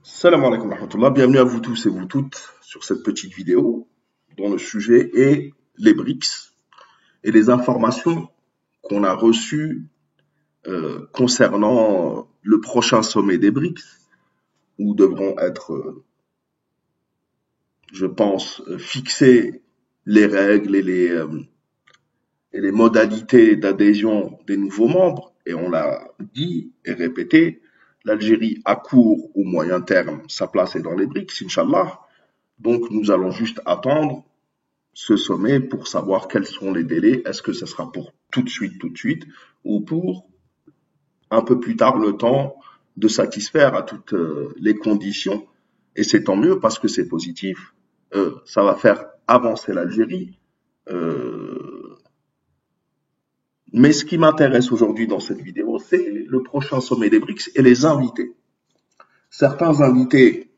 Salam alaikum wa rahmatullah, bienvenue à vous tous et vous toutes sur cette petite vidéo dont le sujet est les BRICS et les informations qu'on a reçues concernant le prochain sommet des BRICS où devront être, je pense, fixées les règles et les modalités d'adhésion des nouveaux membres. Et on l'a dit et répété, l'Algérie à court ou moyen terme, sa place est dans les BRICS, Inch'Allah. Donc nous allons juste attendre ce sommet pour savoir quels sont les délais. Est-ce que ce sera pour tout de suite, ou pour un peu plus tard le temps de satisfaire à toutes les conditions. Et c'est tant mieux parce que c'est positif. Ça va faire avancer l'Algérie. Mais ce qui m'intéresse aujourd'hui dans cette vidéo, c'est le prochain sommet des BRICS et les invités. Certains invités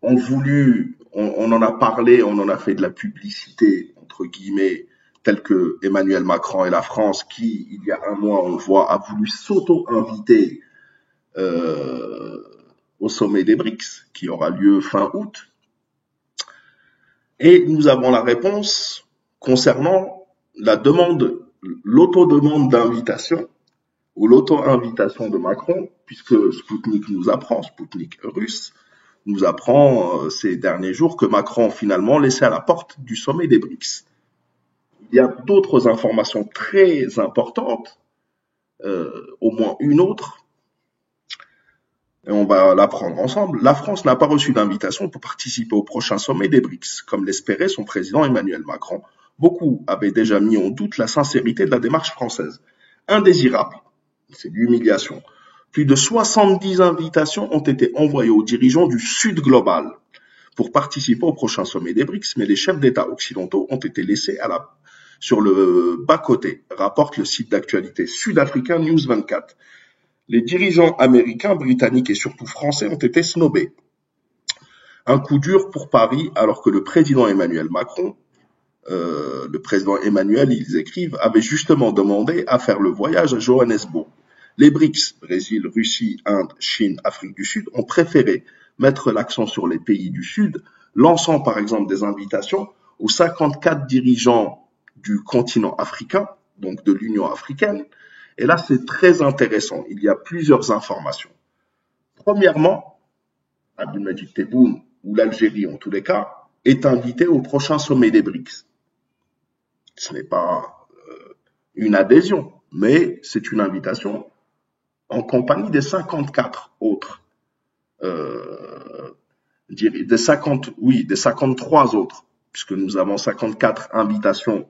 ont voulu, on en a parlé, on en a fait de la publicité, entre guillemets, telle que Emmanuel Macron et la France, qui, il y a un mois, on le voit, a voulu s'auto-inviter au sommet des BRICS, qui aura lieu fin août. Et nous avons la réponse concernant la demande, l'auto-demande d'invitation ou l'auto-invitation de Macron, puisque Sputnik nous apprend, Sputnik russe, nous apprend ces derniers jours que Macron finalement laissé à la porte du sommet des BRICS. Il y a d'autres informations très importantes, au moins une autre, et on va la prendre ensemble. La France n'a pas reçu d'invitation pour participer au prochain sommet des BRICS, comme l'espérait son président Emmanuel Macron. Beaucoup avaient déjà mis en doute la sincérité de la démarche française. Indésirable, c'est l'humiliation. Plus de 70 invitations ont été envoyées aux dirigeants du Sud global pour participer au prochain sommet des BRICS, mais les chefs d'État occidentaux ont été laissés sur le bas-côté, rapporte le site d'actualité sud-africain News 24. Les dirigeants américains, britanniques et surtout français ont été snobés. Un coup dur pour Paris, alors que le président Emmanuel Macron, ils écrivent, avait justement demandé à faire le voyage à Johannesburg. Les BRICS, Brésil, Russie, Inde, Chine, Afrique du Sud, ont préféré mettre l'accent sur les pays du Sud, lançant par exemple des invitations aux 54 dirigeants du continent africain, donc de l'Union africaine. Et là, c'est très intéressant. Il y a plusieurs informations. Premièrement, Abdelmadjid Tebboune, ou l'Algérie en tous les cas, est invité au prochain sommet des BRICS. Ce n'est pas une adhésion, mais c'est une invitation en compagnie des 54 autres, des 53 autres, puisque nous avons 54 invitations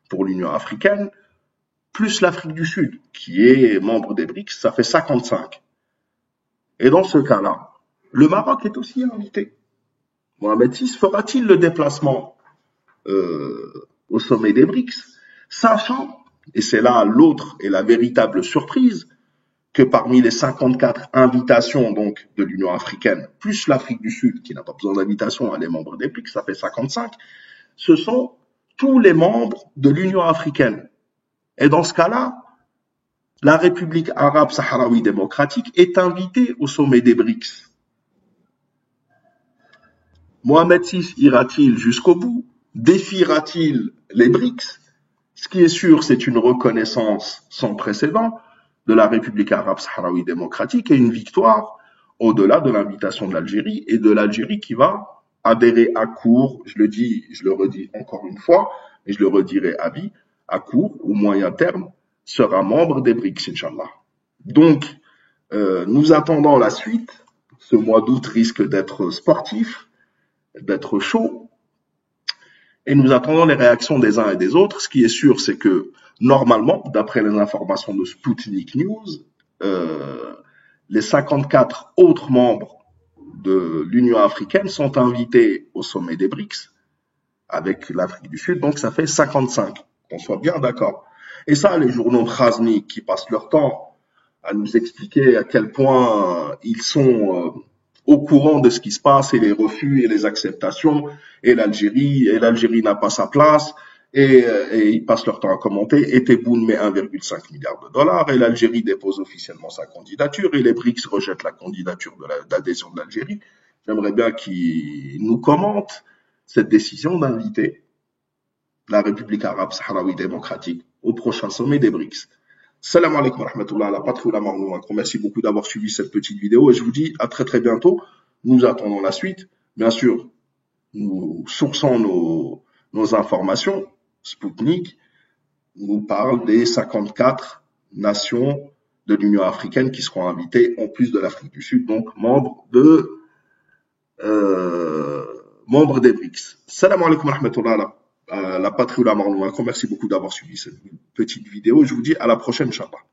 pour l'Union africaine, plus l'Afrique du Sud, qui est membre des BRICS, ça fait 55. Et dans ce cas-là, le Maroc est aussi invité. Mohamed VI fera-t-il le déplacement au sommet des BRICS, sachant, et c'est là l'autre et la véritable surprise, que parmi les 54 invitations donc de l'Union africaine, plus l'Afrique du Sud, qui n'a pas besoin d'invitation, elle est membre des BRICS, ça fait 55, ce sont tous les membres de l'Union africaine. Et dans ce cas-là, la République arabe sahraoui démocratique est invitée au sommet des BRICS. Mohamed VI ira-t-il jusqu'au bout? Défiera-t-il les BRICS? Ce qui est sûr, c'est une reconnaissance sans précédent de la République arabe sahraoui démocratique et une victoire au-delà de l'invitation de l'Algérie et de l'Algérie qui va adhérer à court, je le dis, je le redis encore une fois, et je le redirai à vie, à court ou moyen terme, sera membre des BRICS, Inch'Allah. Donc, nous attendons la suite. Ce mois d'août risque d'être sportif, d'être chaud. Et nous attendons les réactions des uns et des autres. Ce qui est sûr, c'est que normalement, d'après les informations de Sputnik News, les 54 autres membres de l'Union africaine sont invités au sommet des BRICS avec l'Afrique du Sud. Donc, ça fait 55. Qu'on soit bien d'accord. Et ça, les journaux de Khazmi qui passent leur temps à nous expliquer à quel point ils sont au courant de ce qui se passe et les refus et les acceptations et l'Algérie n'a pas sa place et ils passent leur temps à commenter. Et Tebboune met 1,5 milliard de dollars et l'Algérie dépose officiellement sa candidature et les BRICS rejettent la candidature d'adhésion de l'Algérie. J'aimerais bien qu'ils nous commentent cette décision d'inviter la République arabe sahraoui démocratique au prochain sommet des BRICS. Salam alaikum wa rahmatullah, la patrie la marnou. Merci beaucoup d'avoir suivi cette petite vidéo et je vous dis à très très bientôt. Nous attendons la suite. Bien sûr, nous sourçons nos informations. Sputnik nous parle des 54 nations de l'Union africaine qui seront invitées, en plus de l'Afrique du Sud, donc membres des BRICS. Salam alaikum wa rahmatullah, la patrie ou la marnou. Merci beaucoup d'avoir suivi cette petite vidéo. Je vous dis à la prochaine, Inch'Allah.